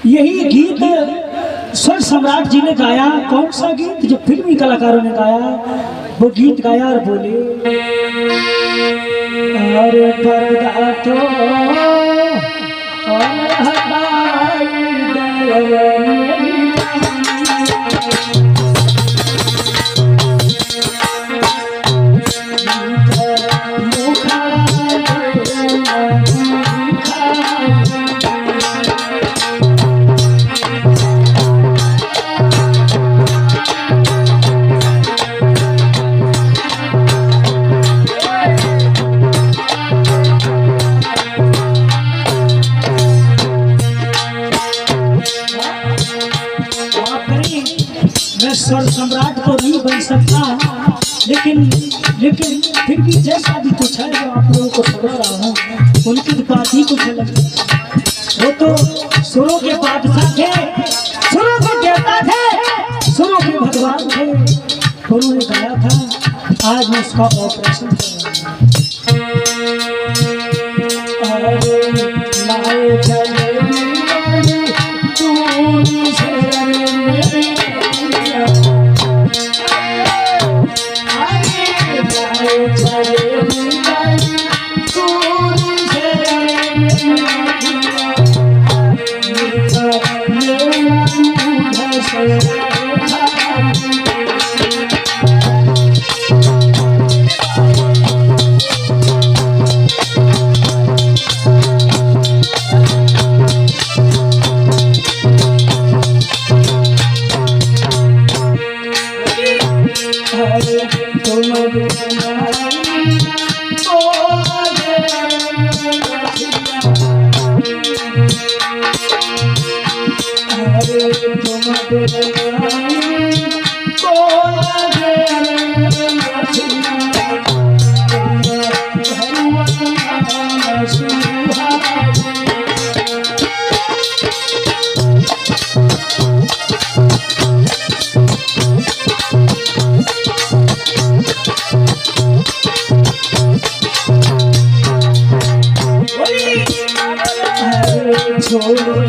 यही गीत स्वर सम्राट जी ने गाया। कौन सा गीत? जो फिल्मी कलाकारों ने गाया, वो गीत गाया और बोले, अरे पर्दा तो स्वर सम्राट तो नहीं बन सकता, लेकिन फिर भी जैसा भी कुछ है जो आप लोगों को सुना रहा हूँ, उनकी बात ही कुछ अलग है। वो तो सुरों के बादशाह थे, सुरों के देवता थे, सुरों के भगवान थे। उन्होंने गाया था, आज मैं उसका ऑपरेशन कर छोड़